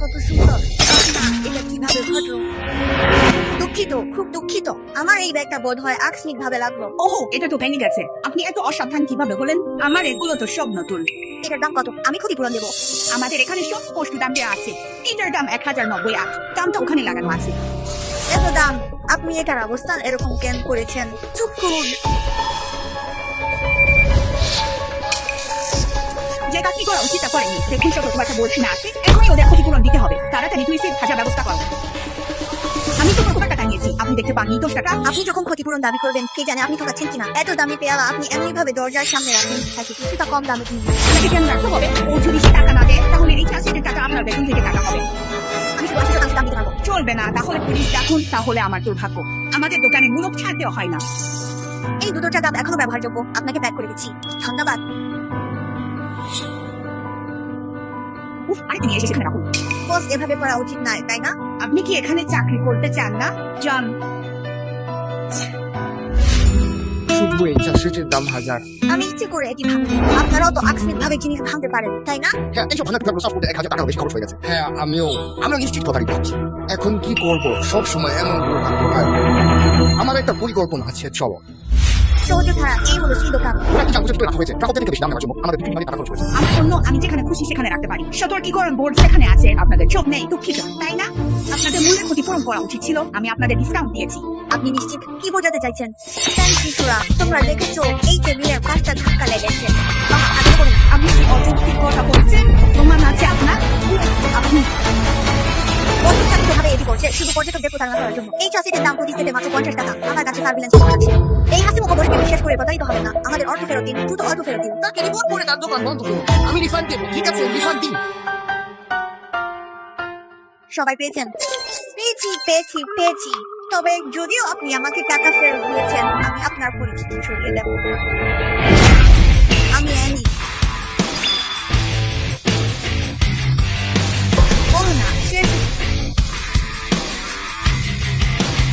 কত সুন্দর। এটা কিভাবে ঘটলো? দুঃখিত, খুব দুঃখিত। আমার এই ব্যাগটা বোধ হয় আকস্মিক ভাবে লাগলো। ওহো, এটা তো ভেঙে গেছে। আপনি এত অসাবধান কিভাবে হলেন? আমার এগুলো তো সব নতুন। এটার দাম কত? আমি ক্ষতিপূরণ দেবো। আমাদের এখানে সব স্পষ্ট দাম দেওয়া আছে। এটার দাম 1090 টাকা। দামটা ওখানে লাগানো আছে। এত দাম? আপনি এটার অবস্থান এরকম কেন করেছেন? চুপ করুন। যে কাজটি করা উচিত তা করেনি। দেখুন সতর্কবার্তা বলছি না আছে, এখনই ওদের ক্ষতিপূরণ দিতে হবে। তাড়াতাড়ি টুইসের ভাজা ব্যবস্থা করো। আমি তো কত টাকা নিয়েছি আপনি দেখতে পাননি? 10 টাকা। আপনি যখন ক্ষতিপূরণ দাবি করবেন কে জানে আপনি ঠকাচ্ছেন কিনা। এত দামি পেয়ালা আপনি এমনি ভাবে দরজার সামনে রাখেন, তাকে কিছুটা কম দামে কিনবেন। আপনাকে কেন রাখতে হবে? ও যদি সে টাকা না দেয় তাহলে এই চাষের টাকা আপনার বেতন থেকে টাকা হবে। আমি শুধু 80% দাম দিতে পারবো। চলবে না, তাহলে পুলিশ ডাকুন। তাহলে আমার দুর্ভাগ্য, আমাদের দোকানে মূলক ছাড় দেওয়া হয় না। এই দুটোটা দাম এখনো ব্যবহারযোগ্য। আপনাকে প্যাক করে দিচ্ছি। ধন্যবাদ। উফ, আরেকটা নিয়ে এসে সেখানে রাখুন। বস, এভাবে করা উচিত নয়, তাই না? আপনি কি এখানে চাকরি করতে চান না? জন, শুধু এই চাষের দাম 1000। আমি ইচ্ছে করে এটি ভাঙি। আপনারাও তো আকস্মিক ভাবে জিনিস ভাঙতে পারেন, তাই না? হ্যাঁ, এইসব ভাঙা টুকরা সাফ করতে 1000 টাকা বেশি খরচ হয়ে গেছে। হ্যাঁ, আমরা নিশ্চিত কথাই ভাবছি। এখন কি করব? সব সময় এমন করে ভাবতে হয়। আমার একটা পরিকল্পনা আছে, চলো। সহজ ধারা, এই হলো সেই দোকান। ওরা কি জানতো যে রাখা হয়েছে? গ্রাহকদের থেকে বেশি দাম নেওয়ার জন্য আমাদের বিভিন্ন টাকা খরচ হয়েছে। আমার জন্য আমি যেখানে খুশি সেখানে রাখতে পারি। সতর্কীকরণ বোর্ড সেখানে আছে, আপনাদের চোখ নেই, দুঃখিত, তাই না? আপনাদের মূল্যের ক্ষতিপূরণ করা উচিত ছিল। আমি আপনাদের ডিসকাউন্ট দিয়েছি। আপনি নিশ্চিত? কি বোঝাতে চাইছেন? শিশুরা, তোমরা দেখেছো এই টেবিলের 5টা ধাক্কা লেগেছে। আগে করুন। আপনি কি অযৌক্তিক কথা বলছেন? প্রমাণ আছে আপনার? আপনি ভাবে এটি করছে শুধু পর্যটকদের প্রতারণা করার জন্য। এই চাষিদের দাম প্রতি সেটে মাত্র 50 টাকা। আমার কাছে সার্ভিলেন্স আছে। এই হাসি মুখ বসকে বিশ্বাস করে প্রতারিত হবে না। আমাদের অর্থ ফেরত দিন, দ্রুত অর্থ ফেরত দিন। তাকে রিপোর্ট করে তার দোকান বন্ধ করুন। আমি রিফান্ড দেবো, ঠিক আছে? রিফান্ড দিন। সবাই পেয়েছেন? পেয়েছি পেয়েছি পেয়েছি। তবে যদিও আপনি আমাকে টাকা ফেরত দিয়েছেন, আমি আপনার পরিচিতি ছড়িয়ে দেব।